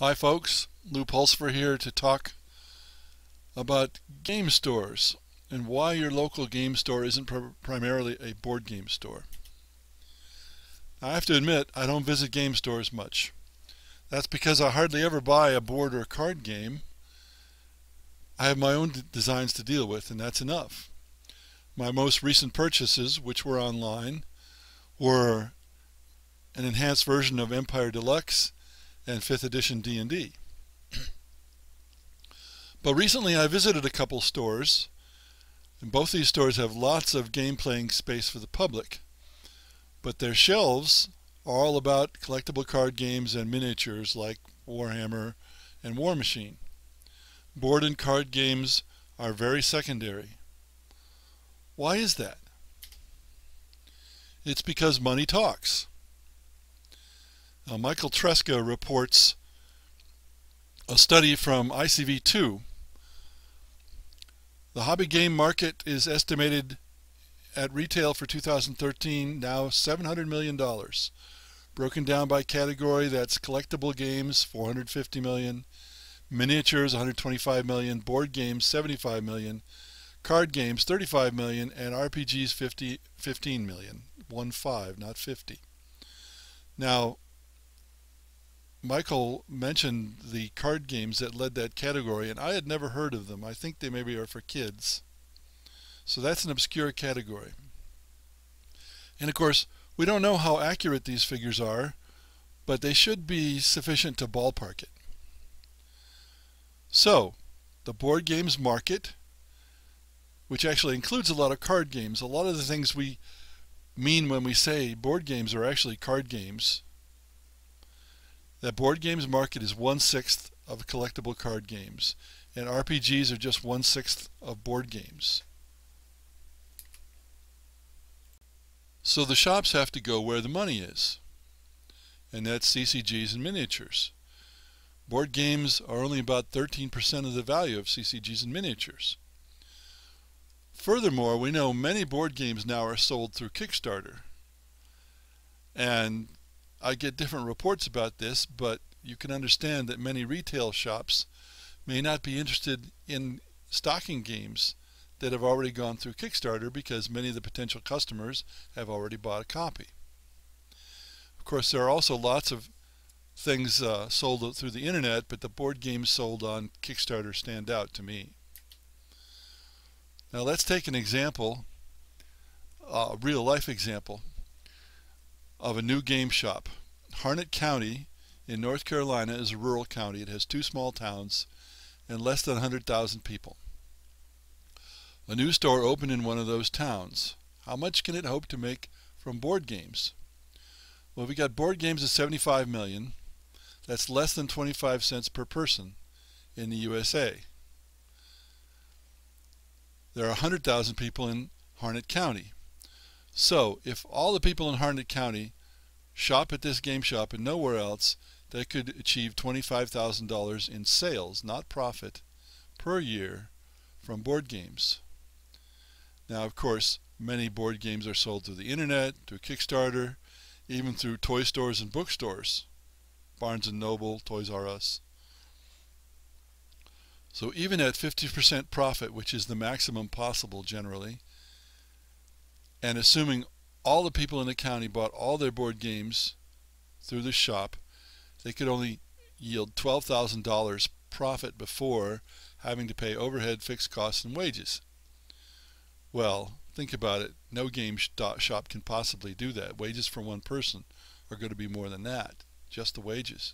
Hi folks, Lou Pulsifer here to talk about game stores and why your local game store isn't primarily a board game store. I have to admit, I don't visit game stores much. That's because I hardly ever buy a board or card game. I have my own designs to deal with, and that's enough. My most recent purchases, which were online, were an enhanced version of Empire Deluxe and 5th edition D&D. But recently I visited a couple stores, and both these stores have lots of game playing space for the public, but their shelves are all about collectible card games and miniatures like Warhammer and War Machine. Board and card games are very secondary. Why is that? It's because money talks. Now, Michael Tresca reports a study from ICV2. The hobby game market is estimated at retail for 2013 now $700 million. Broken down by category, that's collectible games, $450 million, miniatures, $125 million, board games, $75 million, card games, $35 million, and RPGs, $15 million. 15, not 50. Now, Michael mentioned the card games that led that category, and I had never heard of them. I think they maybe are for kids. So that's an obscure category. And of course, we don't know how accurate these figures are, but they should be sufficient to ballpark it. So, the board games market, which actually includes a lot of card games, a lot of the things we mean when we say board games are actually card games. That board games market is 1/6 of collectible card games, and RPGs are just 1/6 of board games. So the shops have to go where the money is, and that's CCGs and miniatures. Board games are only about 13% of the value of CCGs and miniatures. Furthermore, we know many board games now are sold through Kickstarter, and I get different reports about this, but you can understand that many retail shops may not be interested in stocking games that have already gone through Kickstarter because many of the potential customers have already bought a copy. Of course, there are also lots of things sold through the internet, but the board games sold on Kickstarter stand out to me. Now let's take an example, a real-life example, of a new game shop. Harnett County in North Carolina is a rural county. It has 2 small towns and less than 100,000 people. A new store opened in one of those towns. How much can it hope to make from board games? Well, we got board games of $75 million. That's less than 25 cents per person in the USA. There are 100,000 people in Harnett County. So, if all the people in Harnett County shop at this game shop and nowhere else, they could achieve $25,000 in sales, not profit, per year from board games. Now, of course, many board games are sold through the internet, through Kickstarter, even through toy stores and bookstores, Barnes & Noble, Toys R Us. So even at 50% profit, which is the maximum possible generally, and assuming all the people in the county bought all their board games through the shop, they could only yield $12,000 profit before having to pay overhead, fixed costs, and wages. Well, think about it. No game shop can possibly do that. Wages for one person are going to be more than that, just the wages.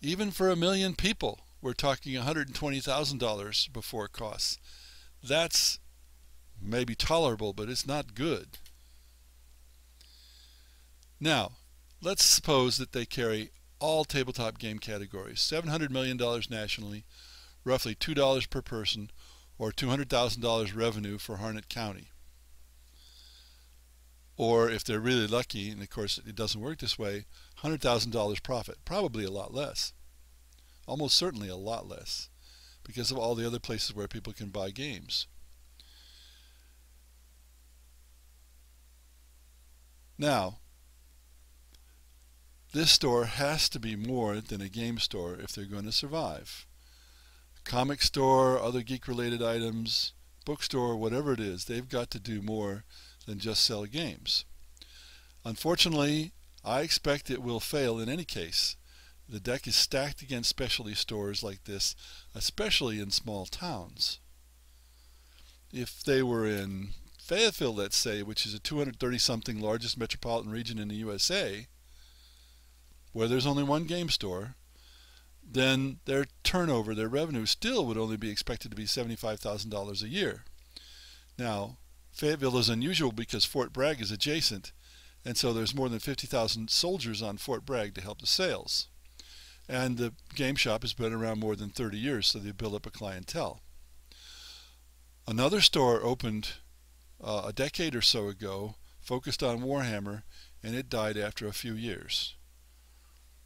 Even for 1 million people, we're talking $120,000 before costs. That's maybe tolerable, but it's not good. Now, let's suppose that they carry all tabletop game categories, $700 million nationally, roughly $2 per person, or $200,000 revenue for Harnett County. Or if they're really lucky, and of course it doesn't work this way, $100,000 profit, probably a lot less. Almost certainly a lot less, because of all the other places where people can buy games. Now, This store has to be more than a game store if they're going to survive. Comic store, other geek-related items, bookstore, whatever it is, they've got to do more than just sell games. Unfortunately, I expect it will fail in any case. The deck is stacked against specialty stores like this, especially in small towns. If they were in Fayetteville, let's say, which is a 230-something largest metropolitan region in the USA, where there's only one game store, then their turnover, their revenue, still would only be expected to be $75,000 a year. Now, Fayetteville is unusual because Fort Bragg is adjacent, and so there's more than 50,000 soldiers on Fort Bragg to help the sales. And the game shop has been around more than 30 years, so they build up a clientele. Another store opened a decade or so ago, focused on Warhammer, and it died after a few years.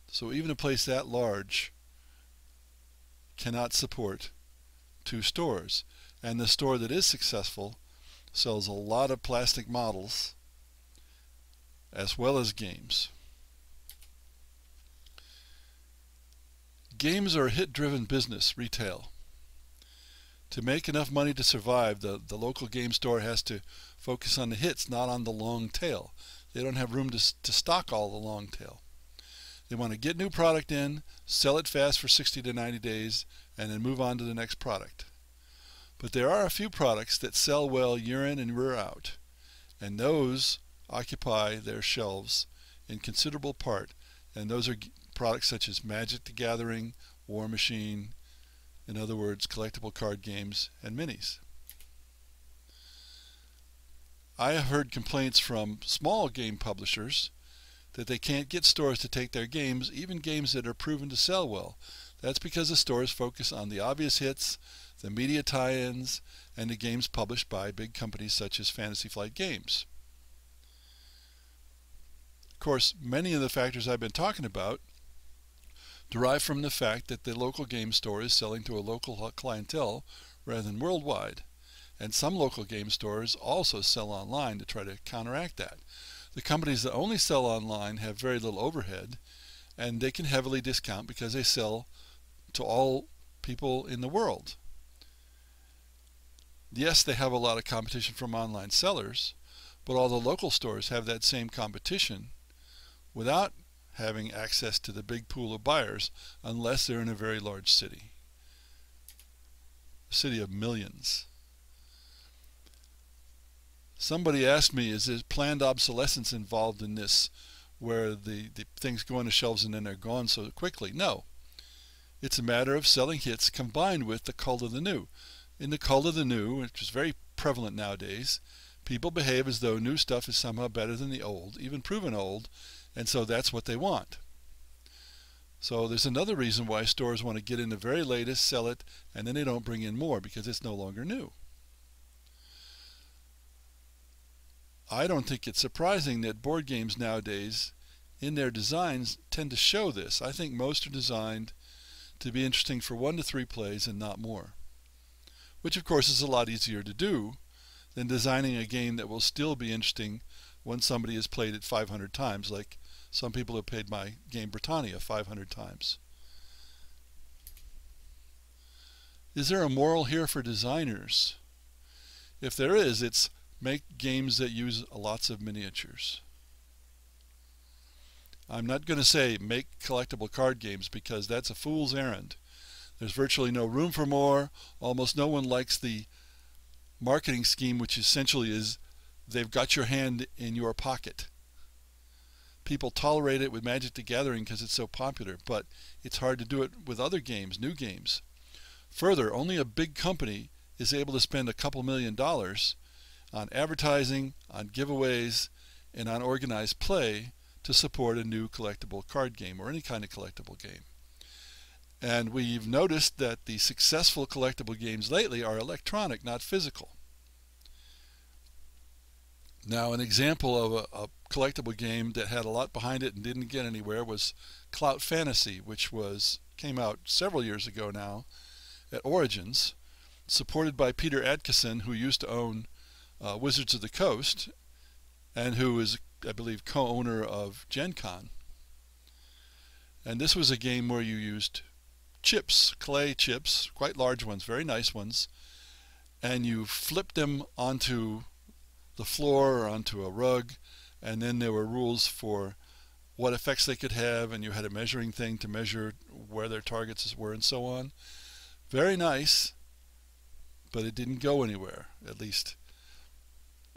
So even a place that large cannot support two stores. And the store that is successful sells a lot of plastic models as well as games. Games are a hit-driven business, retail. To make enough money to survive, the local game store has to focus on the hits, not on the long tail. They don't have room to stock all the long tail. They want to get new product in, sell it fast for 60 to 90 days, and then move on to the next product. But there are a few products that sell well year in and year out, and those occupy their shelves in considerable part, and those are products such as Magic the Gathering, War Machine, in other words, collectible card games and minis. I have heard complaints from small game publishers that they can't get stores to take their games, even games that are proven to sell well. That's because the stores focus on the obvious hits, the media tie-ins, and the games published by big companies such as Fantasy Flight Games. Of course, many of the factors I've been talking about derive from the fact that the local game store is selling to a local clientele rather than worldwide. And some local game stores also sell online to try to counteract that. The companies that only sell online have very little overhead, and they can heavily discount because they sell to all people in the world. Yes, they have a lot of competition from online sellers, but all the local stores have that same competition without having access to the big pool of buyers unless they're in a very large city. A city of millions. Somebody asked me, is there planned obsolescence involved in this, where the things go on the shelves and then they're gone so quickly? No. It's a matter of selling hits combined with the cult of the new. In the cult of the new, which is very prevalent nowadays, people behave as though new stuff is somehow better than the old, even proven old, and so that's what they want. So there's another reason why stores want to get in the very latest, sell it, and then they don't bring in more because it's no longer new. I don't think it's surprising that board games nowadays, in their designs, tend to show this. I think most are designed to be interesting for 1 to 3 plays and not more. Which of course is a lot easier to do than designing a game that will still be interesting when somebody has played it 500 times, like some people have played my game Britannia 500 times. Is there a moral here for designers? If there is, it's make games that use lots of miniatures. I'm not going to say make collectible card games because that's a fool's errand. There's virtually no room for more. Almost no one likes the marketing scheme, which essentially is they've got your hand in your pocket. People tolerate it with Magic the Gathering because it's so popular, but it's hard to do it with other games, new games. Further, only a big company is able to spend a couple $1 million on advertising, on giveaways, and on organized play to support a new collectible card game or any kind of collectible game. And we've noticed that the successful collectible games lately are electronic, not physical. Now, an example of a collectible game that had a lot behind it and didn't get anywhere was Clout Fantasy, which came out several years ago now at Origins, supported by Peter Adkison, who used to own Wizards of the Coast and who is, I believe, co-owner of Gen Con. And this was a game where you used chips, clay chips, quite large ones, very nice ones, and you flipped them onto the floor or onto a rug, and then there were rules for what effects they could have, and you had a measuring thing to measure where their targets were and so on. Very nice, but it didn't go anywhere. At least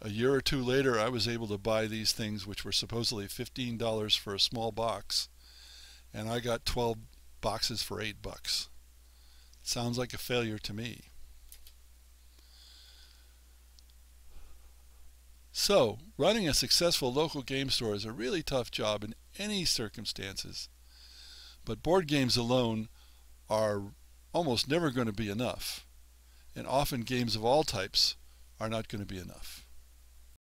a year or two later, I was able to buy these things, which were supposedly $15 for a small box, and I got 12 boxes for $8. Sounds like a failure to me. So, running a successful local game store is a really tough job in any circumstances, but board games alone are almost never going to be enough, and often games of all types are not going to be enough.